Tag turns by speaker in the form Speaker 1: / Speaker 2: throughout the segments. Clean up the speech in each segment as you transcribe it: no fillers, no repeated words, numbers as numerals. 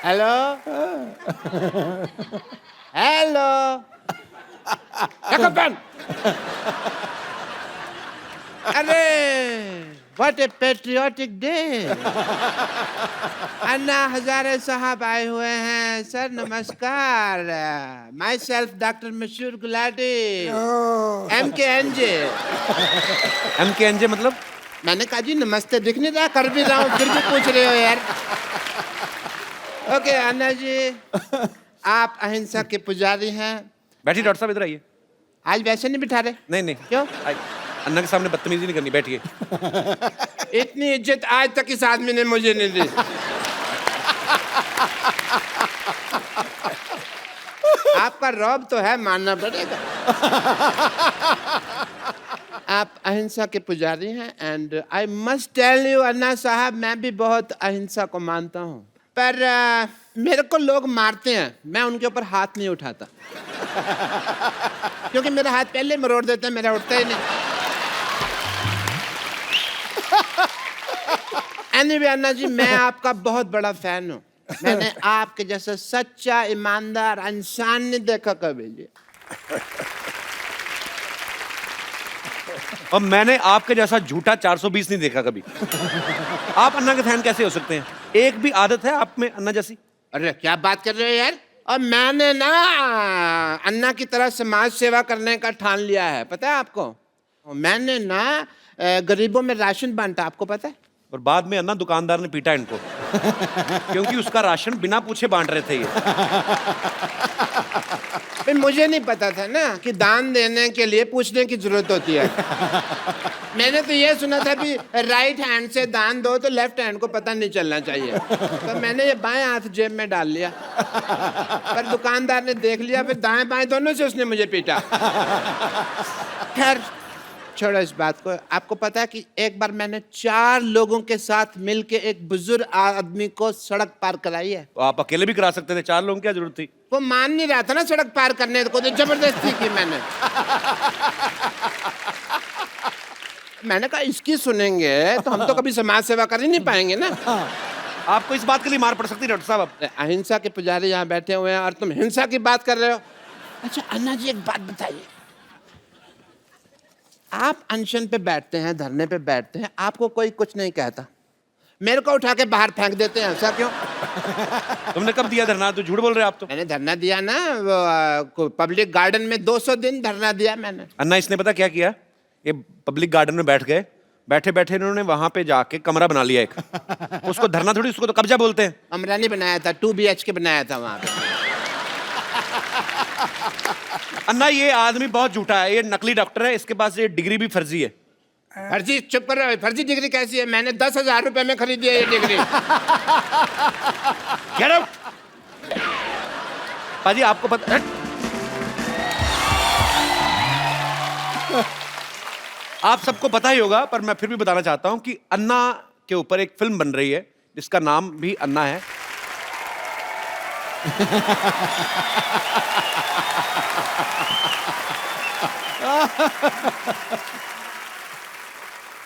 Speaker 1: Hello hello pen. अरे what a patriotic day. Anna Hazare साहब आए हुए हैं। सर नमस्कार। माई सेल्फ डॉक्टर मशहूर गुलाटी MKNJ।
Speaker 2: MKNJ मतलब?
Speaker 1: मैंने कहा जी नमस्ते दिख नहीं रहा, कर भी रहा हूँ फिर भी पूछ रहे हो यार। ओके अन्ना जी, आप अहिंसा के पुजारी हैं।
Speaker 2: बैठिए डॉक्टर साहब, इधर आइए।
Speaker 1: आज वैसे नहीं बिठा रहे?
Speaker 2: नहीं नहीं,
Speaker 1: क्यों?
Speaker 2: अन्ना के सामने बदतमीजी नहीं करनी, बैठिए।
Speaker 1: इतनी इज्जत आज तक इस आदमी ने मुझे नहीं दी। आपका रौब तो है, मानना पड़ेगा। आप अहिंसा के पुजारी हैं and I must tell you Anna Sahab, मैं भी बहुत अहिंसा को मानता हूँ, पर मेरे को लोग मारते हैं, मैं उनके ऊपर हाथ नहीं उठाता। क्योंकि मेरा हाथ पहले मरोड़ देते हैं, मेरा उठता ही नहीं। एनीवे अन्ना जी, मैं आपका बहुत बड़ा फैन हूँ। मैंने आपके जैसा सच्चा ईमानदार इंसान नहीं देखा कभी जी।
Speaker 2: और मैंने आपके जैसा झूठा 420 नहीं देखा कभी। आप अन्ना के फैन कैसे हो सकते हैं? एक भी आदत है आप में अन्ना जैसी?
Speaker 1: अरे क्या बात कर रहे हो यार। और मैंने ना अन्ना की तरह समाज सेवा करने का ठान लिया है, पता है आपको। मैंने ना गरीबों में राशन बांटा, आपको पता है।
Speaker 2: और बाद में अन्ना दुकानदार ने पीटा इनको क्योंकि उसका राशन बिना पूछे बांट रहे थे ये।
Speaker 1: फिर मुझे नहीं पता था ना कि दान देने के लिए पूछने की जरूरत होती है। मैंने तो ये सुना था कि राइट हैंड से दान दो तो लेफ्ट हैंड को पता नहीं चलना चाहिए, तो मैंने ये बाएं हाथ जेब में डाल लिया। पर दुकानदार ने देख लिया, फिर दाएं बाएं दोनों से उसने मुझे पीटा। खैर छोड़ो इस बात को। आपको पता है कि एक बार मैंने 4 लोगों के साथ मिलके एक बुजुर्ग आदमी को सड़क पार कराई है।
Speaker 2: तो आप अकेले भी करा सकते थे, 4 लोगों की क्या जरूरत थी?
Speaker 1: वो मान नहीं रहा था ना सड़क पार करने को, तो जबरदस्ती की मैंने। मैंने कहा इसकी सुनेंगे तो हम तो कभी समाज सेवा कर ही नहीं पाएंगे ना।
Speaker 2: आपको इस बात के लिए मार पड़ सकती है डॉक्टर साहब।
Speaker 1: अहिंसा के पुजारी यहाँ बैठे हुए हैं और तुम हिंसा की बात कर रहे हो। अच्छा अन्ना जी एक बात बताइए, आप अनशन पे बैठते हैं, धरने पे बैठते हैं, आपको कोई कुछ नहीं कहता, मेरे को उठा के बाहर फेंक देते हैं, ऐसा क्यों?
Speaker 2: तुमने कब दिया धरना? तो झूठ बोल रहे हैं आप तो।
Speaker 1: मैंने धरना दिया ना, वो पब्लिक गार्डन में 200 दिन धरना दिया मैंने।
Speaker 2: अन्ना इसने पता क्या किया? ये पब्लिक गार्डन में बैठ गए, बैठे बैठे इन्होंने वहां पे जाके कमरा बना लिया एक। उसको धरना थोड़ी, उसको तो कब्जा बोलते हैं।
Speaker 1: कमरा नहीं बनाया था, 2 BHK बनाया था वहां पे।
Speaker 2: अन्ना ये आदमी बहुत झूठा है, ये नकली डॉक्टर है, इसके पास ये डिग्री भी फर्जी है।
Speaker 1: फर्जी? चुप कर रहे हो, फर्जी डिग्री कैसी है? मैंने 10,000 रुपए में खरीदी है ये डिग्री।
Speaker 2: Get out! पाजी आपको पता, आप सबको पता ही होगा, पर मैं फिर भी बताना चाहता हूं कि अन्ना के ऊपर एक फिल्म बन रही है जिसका नाम भी अन्ना है।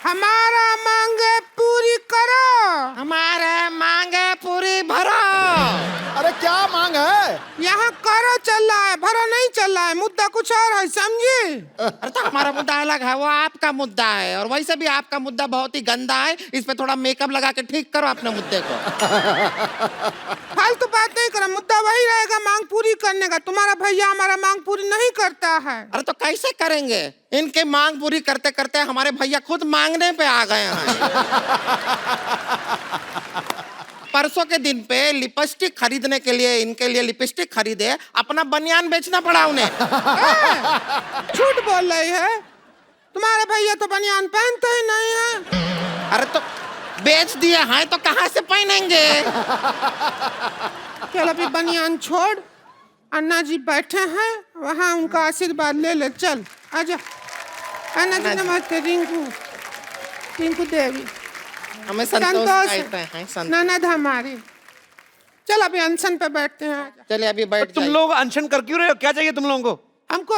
Speaker 1: हमारा मांगे पूरी करो, हमारे मांगे पूरी भरो।
Speaker 3: अरे क्या मांग है?
Speaker 1: यहाँ करो चल रहा है, भरो नहीं चल रहा है, मुद्दा कुछ और है, समझी?
Speaker 4: अरे तो हमारा मुद्दा अलग है, वो आपका मुद्दा है, और वैसे भी आपका मुद्दा बहुत ही गंदा है। इस पे थोड़ा मेकअप लगा के ठीक करो अपने मुद्दे को।
Speaker 1: फालतू बात नहीं करो, मुद्दा वही रहेगा मांग पूरी करने का। तुम्हारा भैया हमारा मांग पूरी नहीं करता है।
Speaker 4: अरे तो कैसे करेंगे? इनके मांग पूरी करते करते हमारे भैया खुद मांगने पे आ गए हैं। परसों के दिन पे लिपस्टिक खरीदने के लिए इनके लिए लिपस्टिक खरीदे, अपना बनियान बेचना पड़ा उन्हें।
Speaker 1: झूठ बोल रही है, तुम्हारे भैया तो बनियान पहनते ही नहीं है।
Speaker 4: अरे तो बेच दिए हैं तो कहाँ से पहनेंगे?
Speaker 1: चल अभी बनियान छोड़, अन्ना जी बैठे हैं वहाँ, उनका आशीर्वाद ले ले। चल आजा। अन्ना जी नमस्ते। रिंकू देवी,
Speaker 4: हमें संतोष कहते हैं, संतोष।
Speaker 1: ननद हमारी। चल अभी अनशन पे बैठते हैं।
Speaker 4: चलिए अभी बैठ
Speaker 2: तुम लोग अनशन कर क्यों रहे हो? क्या चाहिए तुम लोगों को?
Speaker 1: हमको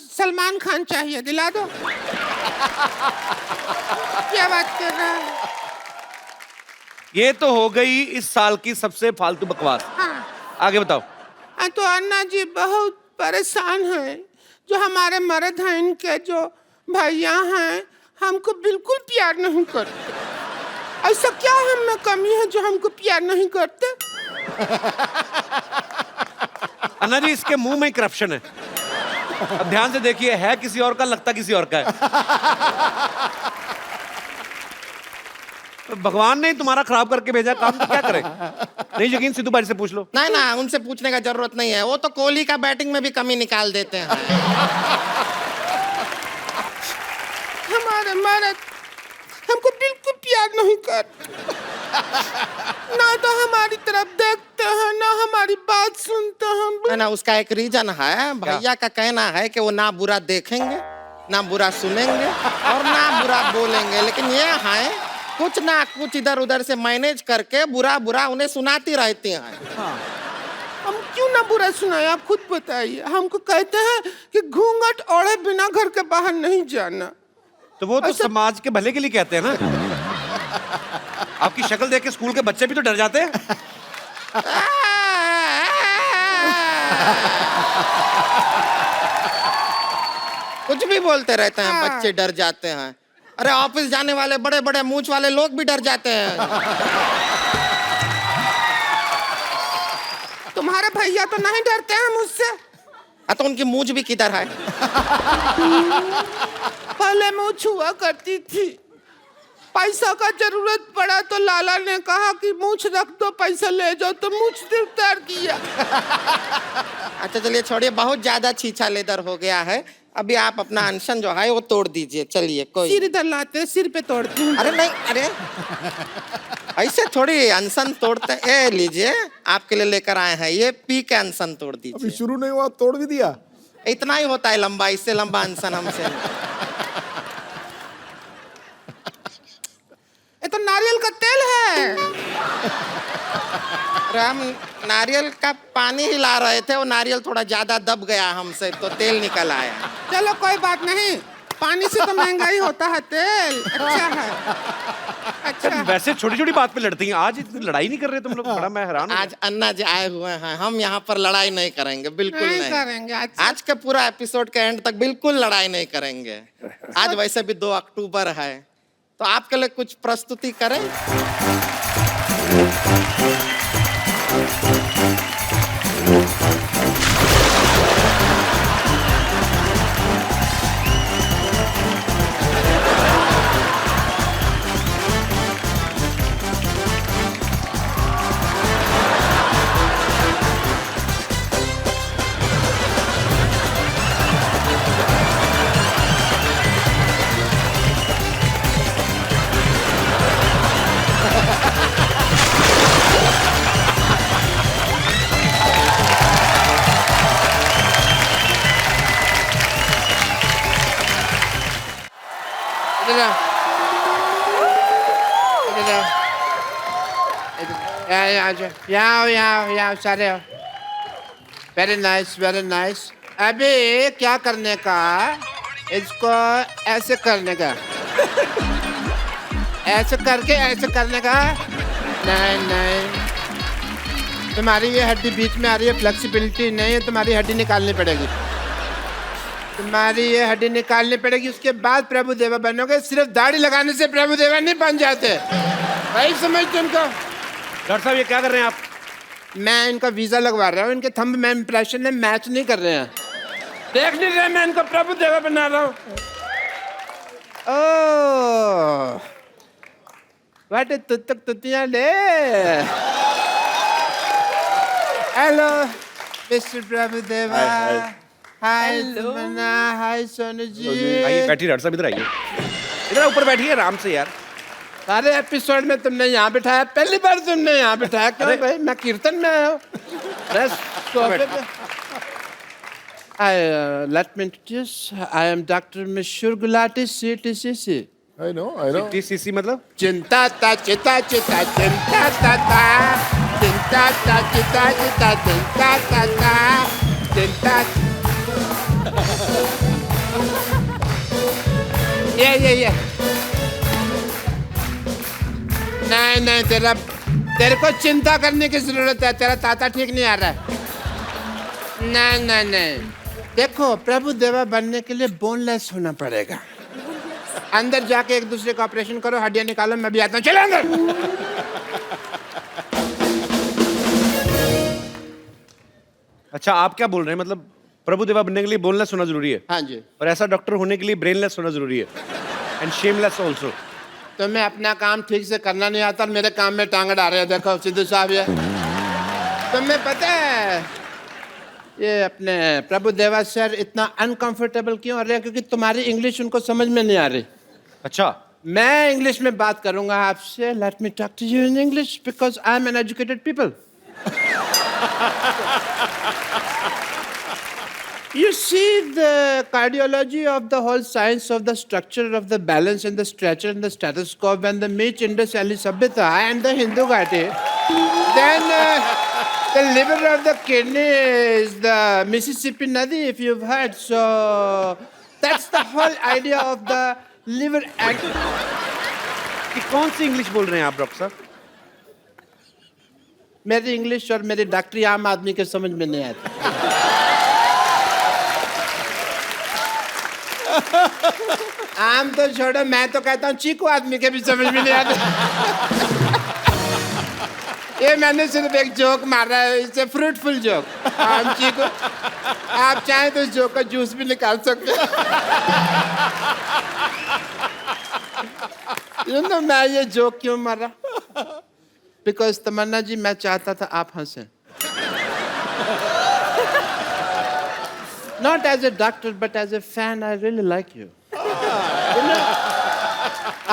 Speaker 1: सलमान खान चाहिए, दिला दो। क्या बात कर रहा है?
Speaker 2: ये तो हो गई इस साल की सबसे फालतू बकवास। आगे बताओ।
Speaker 1: तो अन्ना जी बहुत परेशान हैं। जो हमारे मर्द हैं, इनके जो भैया हैं, हमको बिल्कुल प्यार नहीं करते। ऐसा क्या हम में कमी है जो हमको प्यार नहीं करते?
Speaker 2: अन्ना जी, इसके मुंह में करप्शन है। अब ध्यान से देखिए, है किसी और का, लगता किसी और का है। तो भगवान ने तुम्हारा खराब करके भेजा काम, तो क्या करें? नहीं यकीन, सिद्धू भाई से पूछ लो।
Speaker 4: नहीं ना, उनसे पूछने का जरूरत नहीं है, वो तो कोहली का बैटिंग में भी कमी निकाल देते हैं।
Speaker 1: हमारे मर्द हमको बिल्कुल प्यार नहीं करते। ना तो हमारी तरफ देखते हैं, ना हमारी बात सुनते हैं।
Speaker 4: ना, उसका एक रीजन है। भैया का कहना है कि वो ना बुरा देखेंगे, ना बुरा सुनेंगे और ना बुरा बोलेंगे, लेकिन ये है कुछ ना कुछ इधर उधर से मैनेज करके बुरा बुरा उन्हें सुनाती रहती हैं।
Speaker 1: हम क्यों ना बुरा सुनाए, आप खुद बताइए। हमको कहते हैं कि घूंघट ओढ़े बिना घर के बाहर नहीं जाना।
Speaker 2: तो वो तो समाज के भले के लिए कहते हैं ना। आपकी शक्ल देख के स्कूल के बच्चे भी तो डर जाते हैं।
Speaker 4: कुछ भी बोलते रहते हैं, बच्चे डर जाते हैं। अरे ऑफिस जाने वाले बड़े बड़े मूंछ वाले लोग भी डर जाते हैं।
Speaker 1: तुम्हारे भैया तो नहीं डरते हैं मुझसे।
Speaker 4: तो उनकी मूंछ भी किधर है?
Speaker 1: पहले मूंछ हुआ करती थी, पैसा का जरूरत पड़ा तो लाला ने कहा कि मूंछ रख दो, पैसा ले जाओ, तो मूंछ उतार दिया।
Speaker 4: अच्छा चलिए छोड़िए, बहुत ज्यादा छीछा लेदर हो गया है। अभी आप अपना अनशन जो है वो तोड़ दीजिए। चलिए कोई
Speaker 1: सिर इधर लाते, सिर पे तोड़ते हैं।
Speaker 4: अरे नहीं, अरे ऐसे थोड़ी अनशन तोड़ते। ए लीजिए, आपके लिए लेकर आए हैं, ये पी के अनशन तोड़
Speaker 3: अभी
Speaker 4: दीजिए।
Speaker 3: शुरू नहीं हुआ, तोड़ भी दिया।
Speaker 4: इतना ही होता है लंबा, इससे लंबा अनशन हमसे।
Speaker 1: ये तो नारियल का तेल है।
Speaker 4: अरे हम नारियल का पानी ही ला रहे थे, वो नारियल थोड़ा ज्यादा दब गया हमसे, तो तेल निकल आया।
Speaker 1: चलो कोई बात नहीं, पानी से तो महंगा ही होता है तेल। अच्छा है, अच्छा है।
Speaker 2: वैसे छोटी छोटी बात पे लड़ती हैं, आज इतनी लड़ाई नहीं कर रहे तुम लोग। बड़ा मैं हैरान हूं।
Speaker 4: आज अन्ना जी आए हुए हैं, हम यहाँ पर लड़ाई नहीं करेंगे, बिल्कुल
Speaker 1: नहीं
Speaker 4: नहीं
Speaker 1: करेंगे। अच्छा।
Speaker 4: आज के पूरा एपिसोड के एंड तक बिल्कुल लड़ाई नहीं करेंगे। आज वैसे भी 2 अक्टूबर है, तो आपके लिए कुछ प्रस्तुति करें।
Speaker 1: इधर आओ, इधर आओ, यहाँ आ जाओ, यहाँ आओ, सारे आओ। Very nice, very nice. अभी क्या करने का, इसको ऐसे करने का, ऐसे करके ऐसे करने का। नहीं नहीं, तुम्हारी ये हड्डी बीच में आ रही है, फ्लेक्सिबिलिटी नहीं है, तुम्हारी हड्डी निकालनी पड़ेगी। तुम्हारी ये हड्डी निकालनी पड़ेगी, उसके बाद प्रभु देवा बनोगे। सिर्फ दाढ़ी लगाने से प्रभु देवा नहीं बन जाते, भाई समझ तुमको।
Speaker 2: डॉक्टर साहब, ये क्या कर रहे हैं आप?
Speaker 1: मैं इनका वीजा लगवा रहा हूँ, इनके थंब में इंप्रेशन में मैच नहीं कर रहे हैं। देख नहीं रहे, मैं इनको प्रभु देवा बना रहा हूँ। ओह, वाटे तुतक तुतियाँ ले। हेलो मिस्टर प्रभु देवा। हाय सुमना, हाय सोनू जी।
Speaker 2: आइए बैठिए डॉक्टर साहब, इधर आइए, इधर ऊपर बैठिए आराम से यार।
Speaker 1: सारे एपिसोड में तुमने यहाँ बिठाया, पहली बार तुमने यहाँ बिठाया। क्यों भाई, मैं कीर्तन में आया हूँ। बस सोफे पे। Let me introduce. I am Dr. Mishur Gulati, CTCC.
Speaker 3: I know.
Speaker 2: TCC मतलब?
Speaker 1: चिंता ता चिता चिता चिंता ता ता चिंता ता चिता चिता चिंता ता ता चिंता। ये नहीं नहीं, तेरे को चिंता करने की जरूरत है, तेरा ताता ठीक नहीं आ रहा है। नहीं नहीं नहीं, देखो प्रभु देवा बनने के लिए बोनलेस होना पड़ेगा। अंदर जाके एक दूसरे का ऑपरेशन करो, हड्डियां निकालो, मैं भी आता हूँ, चलो अंदर।
Speaker 2: अच्छा, आप क्या बोल रहे हैं? मतलब प्रभु देवा बनने के लिए बोनलेस होना जरूरी है?
Speaker 1: हाँ जी।
Speaker 2: और ऐसा डॉक्टर होने के लिए ब्रेनलेस होना जरूरी है, एंड शेमलेस ऑल्सो।
Speaker 1: तो मैं अपना काम ठीक से करना नहीं आता और मेरे काम में टांग अड़ा रहे हैं। देखो सिद्धू साहब, ये तुम्हें पता है ये अपने प्रभु देवा सर इतना अनकंफर्टेबल क्यों हो रहे हैं? क्योंकि तुम्हारी इंग्लिश उनको समझ में नहीं आ रही।
Speaker 2: अच्छा,
Speaker 1: मैं इंग्लिश में बात करूंगा आपसे। Let me talk to you in English because I am an educated people. You see the cardiology of the whole science of the structure of the balance and the stretcher and the stethoscope and the Meech Indus Valley Sabhyata and the Hindu Ghati. Then the liver of the kidney is the Mississippi Nadi, if you've heard. So that's the whole idea of the liver. And
Speaker 2: ये कौन सी English बोल रहे हैं आप doctor साहब?
Speaker 1: मेरी English और मेरी डॉक्टरी आम आदमी के समझ में नहीं आती। आम तो छोड़ो, मैं तो कहता हूँ चीकू आदमी के भी समझ में नहीं आते। ये मैंने सिर्फ एक जोक मारा है, इससे फ्रूटफुल जोक। आम चीकू, आप चाहें तो इस जोक का जूस भी निकाल सकते हैं। You know, मैं ये जोक क्यों मारा? बिकॉज तमन्ना जी, मैं चाहता था आप हंसें। Not as a doctor, but as a fan, I really like you. You know,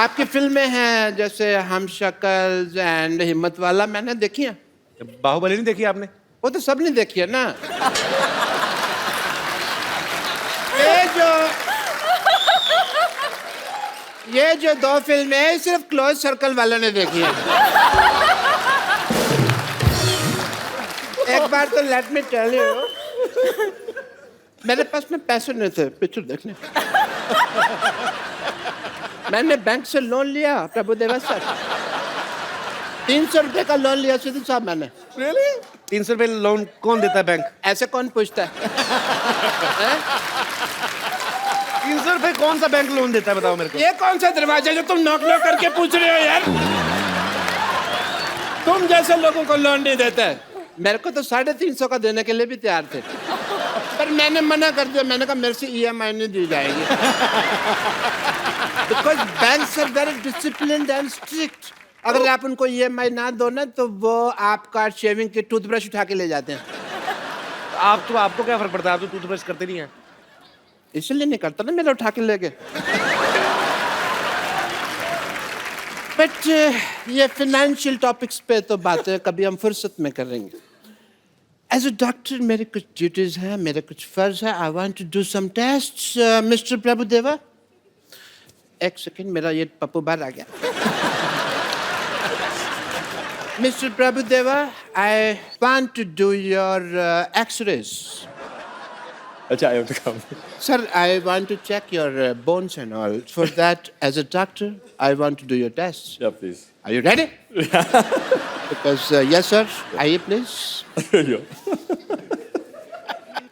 Speaker 1: आपकी फिल्में हैं जैसे हम शक्ल एंड हिम्मत वाला, मैंने देखी है।
Speaker 2: बाहुबली नहीं देखी आपने?
Speaker 1: वो तो सब ने देखी है ना। ये जो दो फिल्में हैं सिर्फ क्लोज सर्कल वालों ने देखी है। एक बार तो लेट मी टेल यू, मेरे पास में पैसे नहीं थे पिक्चर देखने। मैंने बैंक से लोन लिया प्रभु देवा सर, 300 रुपए का लोन लिया सिद्धू साहब मैंने।
Speaker 2: Really? 300 रुपए लोन कौन देता है बैंक?
Speaker 1: ऐसे कौन पूछता है?
Speaker 2: 300 रुपए कौन सा बैंक लोन देता है, बताओ मेरे को।
Speaker 1: ये कौन सा दरवाजा जो तुम नॉक नॉक करके पूछ रहे हो यार? तुम जैसे लोगों को लोन नहीं देता है। मेरे को तो 350 का देने के लिए भी तैयार थे, पर मैंने मना कर दिया। मैंने कहा मेरे से EMI नहीं दी जाएगी। Because banks are very disciplined and strict. अगर आप उनको EMI ना दो ना तो वो आपका शेविंग की टूथब्रश उठा के ले जाते हैं।
Speaker 2: आपको क्या फर्क पड़ता है? आप तो टूथब्रश करते नहीं हैं।
Speaker 1: इसलिए नहीं करता ना, मेरा उठा के ले गए। बट ये फाइनेंशियल टॉपिक्स पे तो बातें कभी हम फुर्सत में करेंगे। एज अ डॉक्टर मेरे कुछ ड्यूटीज हैं, मेरे कुछ फर्ज है। I want to do some tests mister Prabhu Deva. एक सेकेंड, मेरा ये पप्पू बाहर आ गया। Mister Prabhu Deva, I want to do your exercise.
Speaker 3: अच्छा, I have to come.
Speaker 1: Sir, I want to check your bones and all. For that, as a doctor, I want to do your tests.
Speaker 3: Yeah, please.
Speaker 1: Are you ready? Because, yes, sir. Aye, please.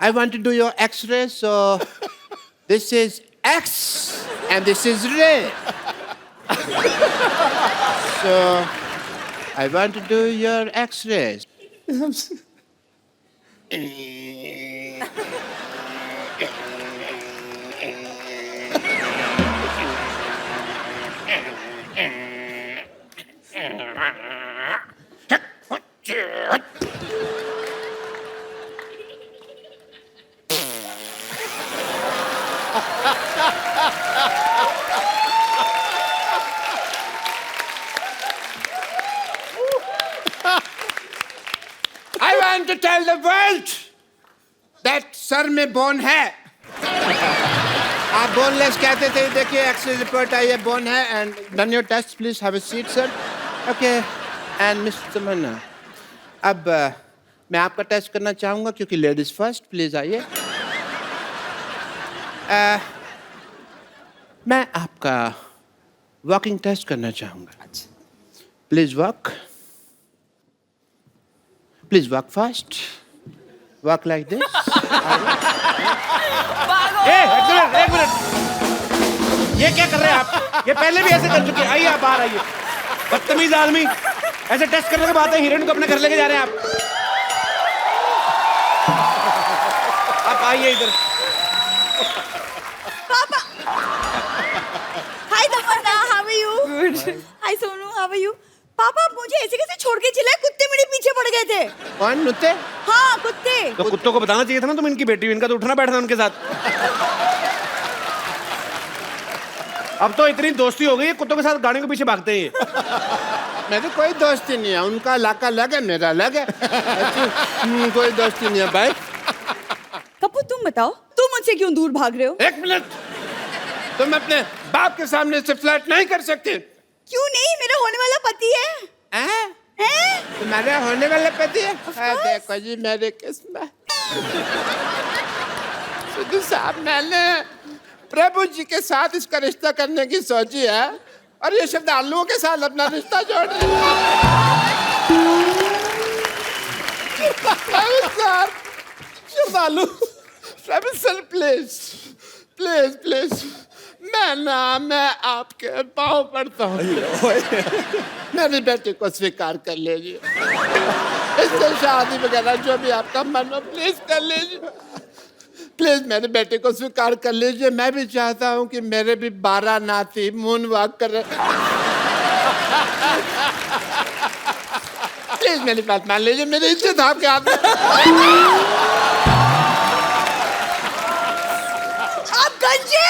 Speaker 1: I want to do your X-ray, so this is X and this is ray. So, I want to do your X-rays. I want to tell the world that sir में bone है। आप boneless कहते थे, देखिए x ray report आई है, bone है। And done your test, please have a seat sir. Okay, and mister Tamanna, अब मैं आपका टेस्ट करना चाहूँगा क्योंकि लेडीज फर्स्ट। प्लीज आइए। मैं आपका वॉकिंग टेस्ट करना चाहूँगा। Please walk. Please walk fast. Walk like this.
Speaker 2: एक मिनट, ये क्या कर रहे हैं आप? ये पहले भी ऐसे कर चुके हैं। आइए आप बाहर आइए। बदतमीज आदमी, ऐसे टेस्ट करने के बाद हिरण को अपने घर लेके जा रहे हैं आप। आप आइए इधर।
Speaker 5: Hi Tamanna, how are you? Good. Hi Sonu, how are you? पापा आप मुझे ऐसे कैसे छोड़ के चले? कुत्ते मेरे पीछे पड़ गए थे।
Speaker 1: कौन नुत्ते?
Speaker 5: हाँ कुत्ते।
Speaker 2: तो कुत्तों को बताना चाहिए था ना तुम इनकी बेटी हो, इनका तो उठना बैठना उनके साथ। अब तो इतनी दोस्ती हो गई है, कुत्तों के साथ गाड़ी के पीछे भागते हैं ये।
Speaker 1: मेरे कोई दोस्ती नहीं है, उनका इलाका अलग है, मेरा अलग है। कोई दोस्ती नहीं है भाई।
Speaker 5: कपूर तुम बताओ, तुम मुझसे क्यों दूर भाग रहे हो?
Speaker 1: एक मिनट, तुम अपने बाप के सामने से फ्लर्ट नहीं कर सकते।
Speaker 5: क्यों नहीं? मेरा होने वाला पति है। हैं?
Speaker 1: तुम्हारे होने वाला पति है? देखो जी मेरे किस्मत। सिद्धू साहब, मैंने प्रभु जी के साथ इसका रिश्ता करने की सोची है और ये शब्द आलूओं के साथ अपना रिश्ता जोड़ रही है। आलू, सर प्लीज प्लीज प्लीज, मैं आपके पाँव पड़ता हूँ। मेरी बेटी को स्वीकार कर लीजिए, इससे शादी वगैरह जो भी आपका मन हो प्लीज कर लीजिए। प्लीज मेरी बेटी को स्वीकार कर लीजिए। मैं भी चाहता हूँ कि मेरे भी 12 नाती मून वॉक कर रहे। प्लीज मेरी बात मान लीजिए, मेरी इज्जत आपके हाथ में।
Speaker 5: आप गंजे,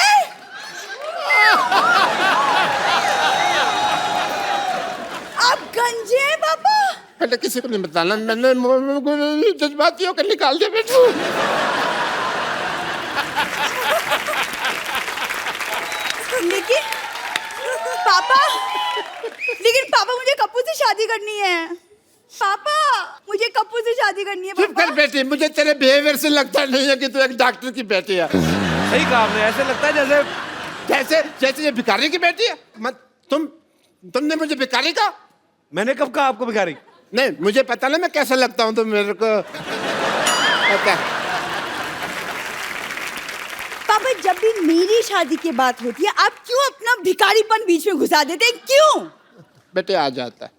Speaker 5: आप गंजे हैं पापा।
Speaker 1: बेटा किसी को नहीं बताना, मैंने जज्बातियों को निकाल दिया बेटू।
Speaker 5: लेकिन पापा मुझे कपूर से शादी करनी है। पापा मुझे कपूर से शादी करनी है।
Speaker 1: चुप कर बेटी, मुझे तेरे बिहेवियर से लगता नहीं है कि तू एक डॉक्टर की बेटी है।
Speaker 2: सही कहा आपने, ऐसे लगता है जैसे
Speaker 1: जैसे जैसे ये भिखारी की बेटी है। मत तुमने मुझे भिखारी कहा?
Speaker 2: मैंने कब कहा आपको भिखारी?
Speaker 1: नहीं, मुझे पता ना मैं कैसा लगता हूँ, तो मेरे को पता है।
Speaker 5: पापा जब भी मेरी शादी की बात होती है आप क्यों अपना भिखारीपन बीच में घुसा देते हैं? क्यों?
Speaker 1: बेटे आ जाता है।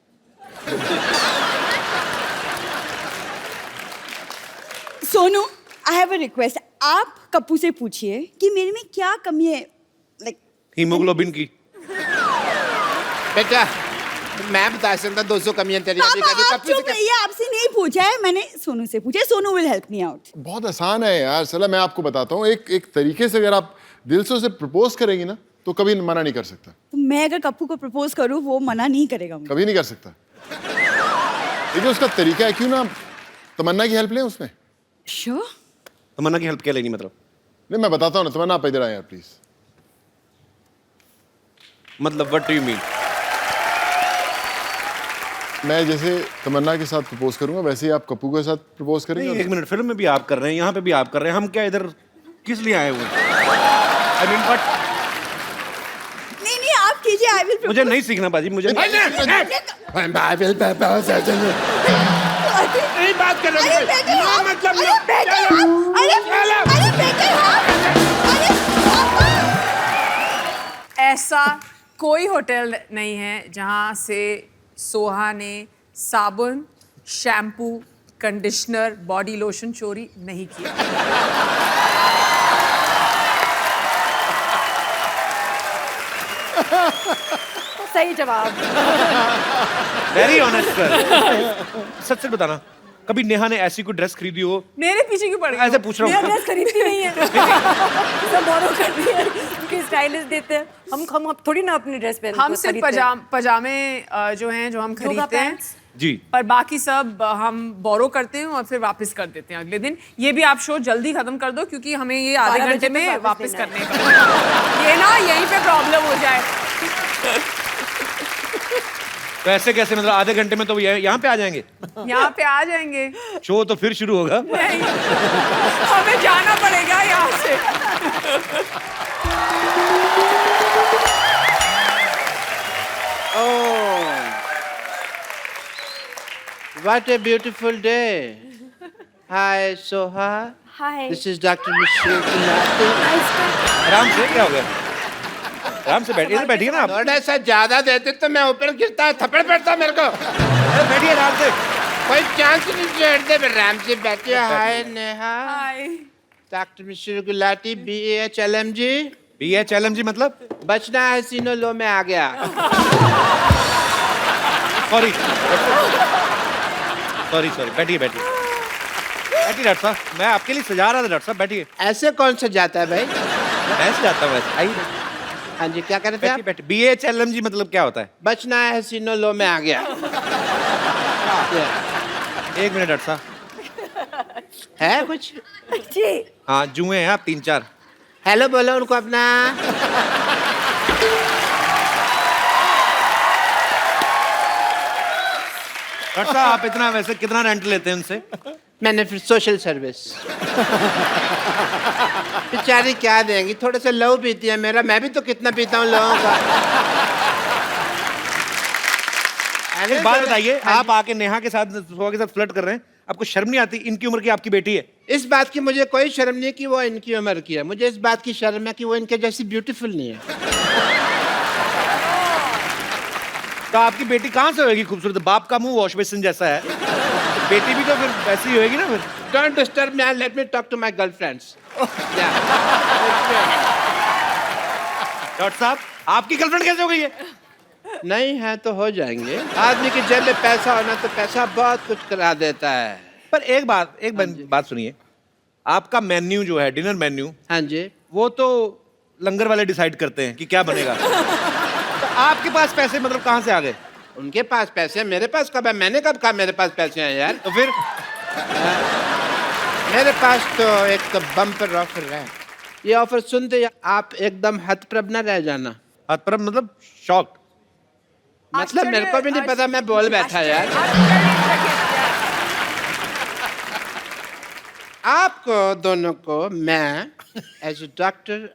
Speaker 5: Sonu, I have a request. आप कपूर से पूछिए कि मेरे में क्या कमी है, लाइक
Speaker 2: हीमोग्लोबिन की।
Speaker 1: बेटा मैं बता सकता 200 कमियां तेरी अभी
Speaker 5: पापा
Speaker 1: कभी
Speaker 5: आप
Speaker 1: कपूर
Speaker 5: चुप
Speaker 1: से
Speaker 5: रहिए, आपसे नहीं पूछा है मैंने, सोनू से पूछा है। Sonu will help me out.
Speaker 3: बहुत आसान है यार सला, मैं आपको बताता हूँ। एक तरीके से अगर आप दिल से उसे प्रपोज करेंगी ना तो कभी मना नहीं कर सकता।
Speaker 5: तो मैं अगर कपूर को प्रपोज करूं वो मना नहीं करेगा मुझे।
Speaker 3: कभी नहीं कर सकता। लेकिन उसका तरीका है, क्यों ना तमन्ना की हेल्प लें उसमें।
Speaker 5: श्योर?
Speaker 2: तमन्ना की हेल्प क्या लेनी मतलब?
Speaker 3: नहीं मैं बताता हूँ ना, तमन्ना आप इधर आए यार प्लीज।
Speaker 2: मतलब व्हाट डू यू मीन?
Speaker 3: मैं जैसे तमन्ना के साथ प्रपोज करूंगा वैसे ही आप कपूर के साथ प्रपोज
Speaker 2: नहीं,
Speaker 3: करेंगे।
Speaker 2: एक मिनट, फिल्म में भी आप कर रहे हैं, यहाँ पे भी आप कर रहे हैं, हम क्या इधर किस लिए आए हुए? I mean, but
Speaker 5: नहीं आप कीजिए, आई विल।
Speaker 2: मुझे नहीं सीखना बाजी, मुझे नहीं।
Speaker 1: नहीं बात कर रहे
Speaker 5: अरे बेटे
Speaker 1: हो,
Speaker 5: आप,
Speaker 1: मतलब
Speaker 5: अरे बेटे आप, अरे बेटे आप, अरे पापा।
Speaker 6: ऐसा कोई होटल नहीं है जहां से सोहा ने साबुन, शैम्पू, कंडीशनर, बॉडी लोशन चोरी नहीं किया।
Speaker 5: सही जवाब।
Speaker 2: Very honest sir. सच सच बताना, कभी नेहा ने ऐसी कोई ड्रेस खरीदी हो?
Speaker 6: मेरे पीछे क्यों पड़ गई?
Speaker 2: ऐसे पूछ रहा हूँ।
Speaker 6: ड्रेस खरीदती नहीं है।
Speaker 7: सब बोरो करती है, उनके स्टाइलिस्ट देते हैं। हम थोड़ी ना अपनी ड्रेस पहन
Speaker 6: हम सिर्फ पजामे जो हैं जो हम खरीदते हैं
Speaker 2: जी,
Speaker 6: पर बाकी सब हम बोरो करते हैं और फिर वापस कर देते हैं अगले दिन। ये भी आप शो जल्दी खत्म कर दो क्योंकि हमें ये आधे
Speaker 7: 12
Speaker 6: घंटे
Speaker 7: बजे
Speaker 6: में
Speaker 7: तक
Speaker 6: वापस
Speaker 7: वापस
Speaker 6: करने का। ये ना यहीं पे प्रॉब्लम हो जाए।
Speaker 2: तो ऐसे कैसे, मतलब आधे घंटे में तो यहाँ पे आ जाएंगे?
Speaker 6: यहाँ पे आ जाएंगे।
Speaker 2: शो तो फिर शुरू होगा।
Speaker 6: नहीं, हमें जाना पड़ेगा यहाँ से।
Speaker 1: What a beautiful day. Hi, Soha.
Speaker 7: Hi.
Speaker 1: This is Dr. Michelle Gulati.
Speaker 2: आराम से, क्या हो गया? आराम से बैठिए, इधर बैठिए ना आप।
Speaker 1: थोड़ा सा ज्यादा देते तो मैं ऊपर गिरता, थप्पड़ पड़ता मेरे को।
Speaker 2: अरे बैठिए आराम से।
Speaker 1: कोई चांस नहीं छोड़ते, आराम से बैठिए। हाय नेहा।
Speaker 6: हाय।
Speaker 1: डॉक्टर मिश्र गुलाटी, BAHLMG।
Speaker 2: BHLMG मतलब?
Speaker 1: बचना है सीनो लो में आ गया।
Speaker 2: सॉरी सॉरी सॉरी, बैठिए बैठिए बैठिए डॉक्टर साहब, मैं आपके लिए सजा रहा था डॉक्टर साहब, बैठिए।
Speaker 1: ऐसे कौन सा जाता है भाई?
Speaker 2: मैं सजाता हूँ वैसे, आइए
Speaker 1: हाँ जी, क्या कर रहे थे आप?
Speaker 2: बैठिए बैठिए। BHLMG मतलब क्या होता है?
Speaker 1: बचना है सीनो लो में आ गया।
Speaker 2: एक मिनट डॉक्टर साहब।
Speaker 1: है कुछ?
Speaker 7: जी।
Speaker 2: हाँ जुए हैं आप 3-4।
Speaker 1: हेलो बोलो उनको अपना।
Speaker 2: डॉक्टर साहब आप इतना वैसे कितना रेंट लेते हैं उनसे?
Speaker 1: मैंने फिर सोशल सर्विस। बेचारी क्या देंगी, थोड़े से लहू पीती है मेरा, मैं भी तो कितना पीता हूँ लोगों का।
Speaker 2: एक बात बताइए, आप आके नेहा के साथ, सोहा के साथ फ्लर्ट कर रहे हैं, आपको शर्म नहीं आती? इनकी उम्र की आपकी बेटी है।
Speaker 1: इस बात की मुझे कोई शर्म नहीं कि वो इनकी उम्र की है, मुझे इस बात की शर्म है कि वो इनके जैसी ब्यूटीफुल नहीं है।
Speaker 2: तो आपकी बेटी कहाँ से होगी खूबसूरत? बाप का मुंह वॉश बेसिन जैसा है, बेटी भी तो फिर वैसी ही होगी ना फिर।
Speaker 1: Don't disturb me and let me talk to my girlfriends. Yeah.
Speaker 2: Doctor साहब आपकी गर्लफ्रेंड कैसे हो गई है?
Speaker 1: नहीं है तो हो जाएंगे। आदमी की जेब में पैसा होना तो पैसा बहुत कुछ करा देता है।
Speaker 2: पर एक बात सुनिए, आपका मेन्यू जो है, डिनर मेन्यू,
Speaker 1: हाँ जी।
Speaker 2: वो तो लंगर वाले डिसाइड करते हैं कि क्या बनेगा। तो आपके पास पैसे मतलब कहाँ से आ गए?
Speaker 1: उनके पास पैसे हैं, मेरे पास कब है? मैंने कब कहा मेरे पास पैसे हैं यार?
Speaker 2: तो फिर
Speaker 1: मेरे पास तो एक तो बम्पर ऑफर है। ये ऑफर सुनते ही आप एकदम हतप्रभ न रह जाना।
Speaker 2: हतप्रभ मतलब शॉक?
Speaker 1: मतलब मेरे को भी नहीं पता, मैं बोल बैठा यार। आपको दोनों को मैं एज ए डॉक्टर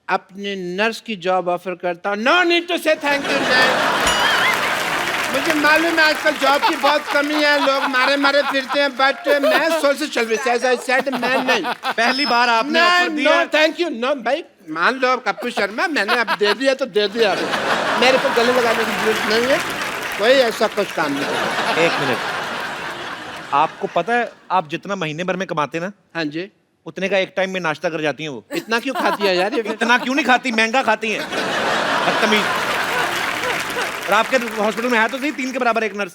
Speaker 1: अपने नर्स की जॉब ऑफर करता हूँ। नो नीड टू से थैंक यू मैम। मुझे मालूम है आजकल जॉब की बहुत कमी है, लोग मारे मारे फिरते हैं, बट मैं social service as I said मैं नहीं।
Speaker 2: पहली बार आपने ऑफर दिया?
Speaker 1: No thank you. नो भाई, मान लो कप्पू शर्मा, मैंने अब दे दिया तो दे दिया। मेरे को गले लगाने की जरूरत नहीं है, कोई ऐसा कुछ काम नहीं करता।
Speaker 2: एक मिनट, आपको पता है आप जितना महीने भर में कमाते ना,
Speaker 1: हाँ जी।
Speaker 2: उतने का एक टाइम में नाश्ता कर जाती हैं वो।
Speaker 1: इतना क्यों खाती है यार ये?
Speaker 2: इतना क्यों नहीं खाती, महंगा खाती हैं, बदतमीज। और आपके हॉस्पिटल में है तो सही 3 के बराबर एक नर्स।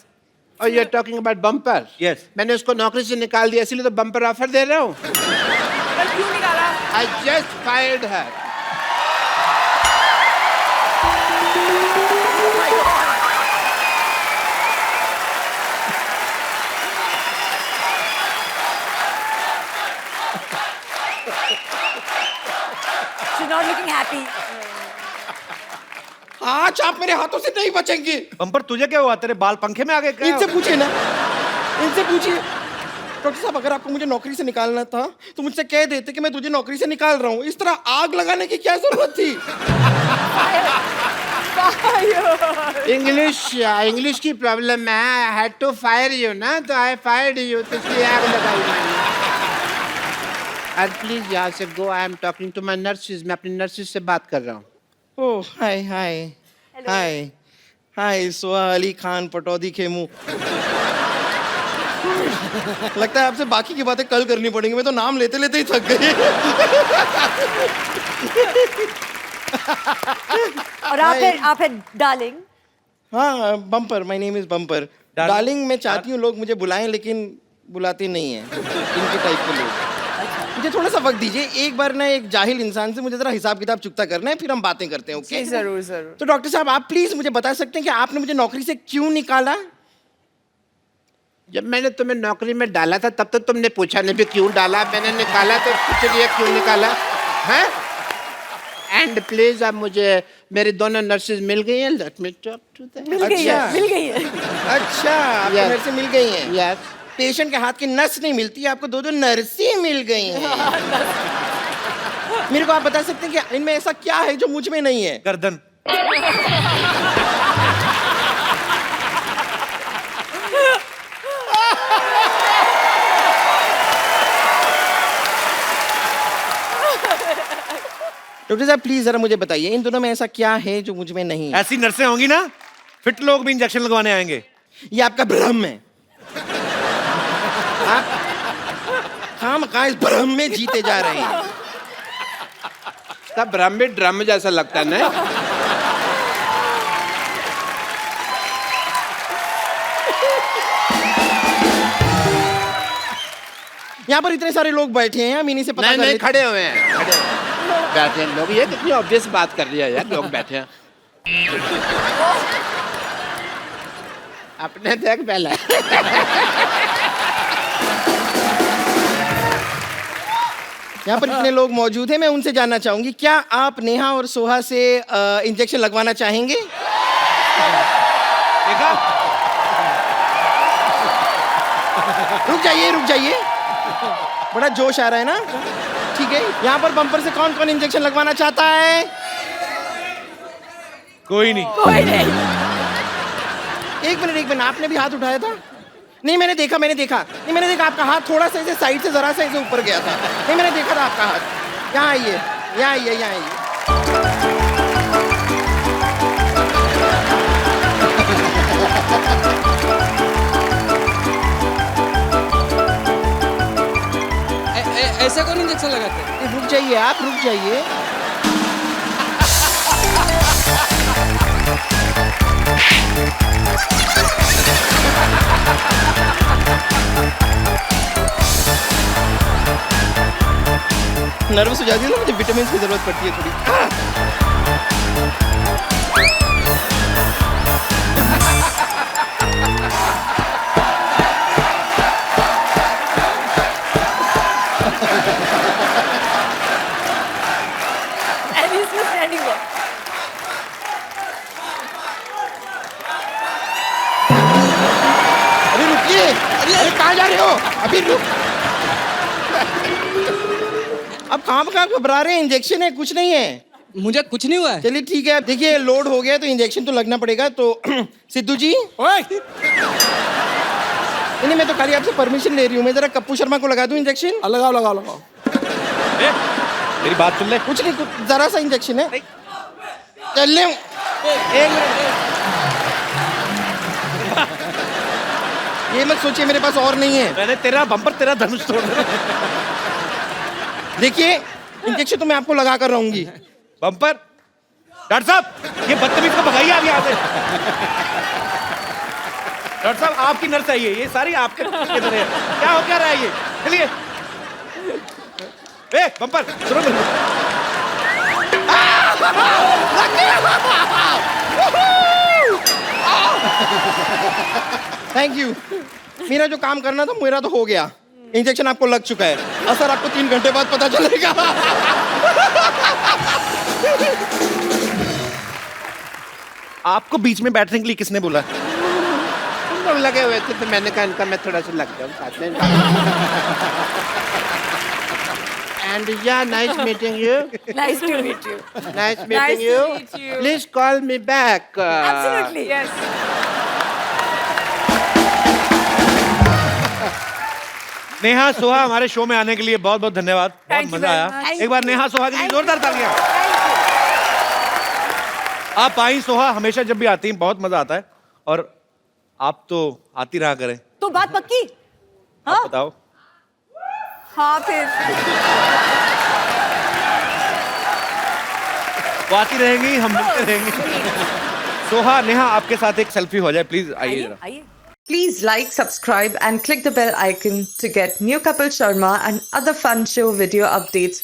Speaker 1: और ये टॉकिंग अबाउट बम्पर?
Speaker 2: यस।
Speaker 1: मैंने उसको नौकरी से निकाल दिया, इसलिए तो बम्पर ऑफर दे रहा हूँ।
Speaker 6: क्यों निकाला?
Speaker 1: I just fired her.
Speaker 7: She's not looking happy.
Speaker 4: आज आप मेरे हाथों से नहीं बचेंगे।
Speaker 2: बम्पर तुझे क्या हुआ, तेरे बाल पंखे में आ गए क्या?
Speaker 4: इनसे पूछिए ना, इनसे पूछिए। डॉक्टर साहब अगर आपको मुझे नौकरी से निकालना था तो मुझसे कह देते कि मैं तुझे नौकरी से निकाल रहा हूँ। इस तरह आग लगाने की क्या जरूरत थी?
Speaker 1: इंग्लिश की प्रॉब्लम है। I had to fire you ना, तो आई फायर्ड यू, तो इसलिए आग लगाई मैंने। और प्लीज यहाँ से go, I am talking to my nurses. मैं अपनी नर्सिस से बात कर रहा हूँ।
Speaker 4: ओह हाय हाय हाय हाय, सोहा अली खान पटौदी खेमू। लगता है आपसे बाकी की बातें कल करनी पड़ेंगी, मैं तो नाम लेते लेते ही थक गई।
Speaker 7: और आप है डार्लिंग।
Speaker 4: हाँ bumper, my name is bumper. Darling मैं चाहती हूँ लोग मुझे बुलाएं, लेकिन बुलाते नहीं हैं इनके टाइप के लोग। मुझे थोड़ा सा वक्त दीजिए, एक बार ना एक जाहिल इंसान से मुझे जरा हिसाब किताब चुकता करना है, फिर हम बातें करते हैं। ओके
Speaker 6: जरूर जरूर।
Speaker 4: तो डॉक्टर साहब आप प्लीज मुझे बता सकते हैं कि आपने मुझे नौकरी से क्यों निकाला?
Speaker 1: जब मैंने तुम्हें नौकरी में डाला था तब तो तुमने पूछा नहीं भी क्यों डाला। मैंने निकाला तो पूछ लिया क्यों निकाला है। एंड प्लीज अब मुझे मेरी दोनों नर्सेज मिल गई हैं, let me talk to them.
Speaker 7: मिल गई है।
Speaker 4: अच्छा आपको
Speaker 1: Yes.
Speaker 4: नर्सें मिल गई हैं?
Speaker 1: यस।
Speaker 4: पेशेंट के हाथ की नस नहीं मिलती, आपको दो नर्सें मिल गई हैं। मेरे को आप बता सकते हैं कि इनमें ऐसा क्या है जो मुझ में नहीं है?
Speaker 2: गर्दन।
Speaker 4: डॉक्टर साहब प्लीज जरा मुझे बताइए इन दोनों में ऐसा क्या है जो मुझ में नहीं है?
Speaker 2: ऐसी नर्सें होंगी ना, फिट लोग भी इंजेक्शन लगवाने आएंगे।
Speaker 4: ये आपका भ्रम है। आप खाम खा इस भ्रम में जीते जा रहे हैं।
Speaker 1: सब भ्रम भी ड्रम जैसा लगता है ना।
Speaker 4: यहाँ पर इतने सारे लोग बैठे हैं, हम इन्हीं से पता
Speaker 1: नहीं
Speaker 4: कर
Speaker 1: नहीं,
Speaker 4: लेते-
Speaker 1: खड़े हुए हैं, खड़े बैठे हैं लोग। ये कितनी ऑब्वियस बात कर रही है यार, लोग बैठे हैं। अपने देख पहले।
Speaker 4: यहाँ पर इतने लोग मौजूद हैं, मैं उनसे जानना चाहूंगी क्या आप नेहा और सोहा से इंजेक्शन लगवाना चाहेंगे?
Speaker 2: देखा?
Speaker 4: रुक जाइए, बड़ा जोश आ रहा है ना। ठीक है, यहाँ पर बम्पर से कौन कौन इंजेक्शन लगवाना चाहता है?
Speaker 2: कोई नहीं।
Speaker 7: कोई नहीं।
Speaker 4: एक मिनट, आपने भी हाथ उठाया था? नहीं मैंने देखा आपका हाथ थोड़ा सा ऐसे साइड से जरा सा ऐसे ऊपर गया था। नहीं मैंने देखा था आपका हाथ। यहाँ आइए।
Speaker 8: ऐसा कौन इंजेक्शन लगाते हैं?
Speaker 4: रुक जाइए। नर्वस हो जाती है ना, मुझे विटामिन की जरूरत पड़ती है थोड़ी।
Speaker 7: And he's still standing there.
Speaker 4: अरे रुकिए, अरे कहाँ जा रहे हो? अभी रुक। अब कहाँ घबरा रहे हैं? इंजेक्शन है, कुछ नहीं है।
Speaker 8: मुझे कुछ नहीं हुआ है।
Speaker 4: चलिए ठीक है, देखिए लोड हो गया तो इंजेक्शन तो लगना पड़ेगा। तो सिद्धू जी, नहीं मैं तो खाली आपसे परमिशन ले रही हूँ। मैं जरा कप्पू शर्मा को लगा दूं इंजेक्शन?
Speaker 8: लगाओ।
Speaker 2: मेरी बात सुन ले।
Speaker 4: कुछ नहीं, जरा सा इंजेक्शन है। चल ले। एक मिनट, ये मत सोचिए मेरे पास और नहीं है।
Speaker 2: मैंने तेरा बम्पर, तेरा धनुष तोड़ दिया।
Speaker 4: देखिए इंजेक्शन तो मैं आपको लगा कर रहूंगी।
Speaker 2: बम्पर, डॉक्टर साहब ये बदतमीज को भगाइए आप यहाँ से। डॉक्टर साहब आपकी नर्स है ये सारी आपके तरह है। क्या रहा है ये? चलिए। बम्पर सुनो मेरी
Speaker 4: थैंक यू। मेरा जो काम करना था मेरा तो हो गया। इंजेक्शन आपको लग चुका है, असर आपको 3 घंटे बाद पता चलेगा।
Speaker 2: आपको बीच में बैठने के लिए किसने बोला?
Speaker 1: तुम लोग लगे हुए थे तो मैंने कहा इनका मैं थोड़ा सा लग जाऊं साथ में। And yeah, nice meeting you.
Speaker 7: Nice to meet you.
Speaker 1: Nice
Speaker 7: Nice
Speaker 1: meeting
Speaker 7: to
Speaker 1: you.
Speaker 7: meet you.
Speaker 1: Please call me back.
Speaker 7: Absolutely.
Speaker 6: Yes.
Speaker 2: Neha Soha हमारे शो में आने के लिए बहुत बहुत धन्यवाद। बहुत
Speaker 6: Thank you
Speaker 2: मजा
Speaker 6: very
Speaker 2: आया।
Speaker 7: much.
Speaker 2: एक बार नेहा सोहा के लिए जोरदार तालियां। आप आई सोहा, हमेशा जब भी आती हैं बहुत मजा आता है और आप तो आती रहा करें।
Speaker 7: तो बात पक्की? हाँ?
Speaker 2: बताओ।
Speaker 6: हाँ फिर
Speaker 2: वो आती रहेंगी, हम मिलते रहेंगे। सोहा, नेहा आपके साथ एक सेल्फी हो जाए प्लीज, आइए जरा।
Speaker 7: आइए।
Speaker 9: Please like, subscribe and click the bell icon to get new Kapil Sharma and other fun show video updates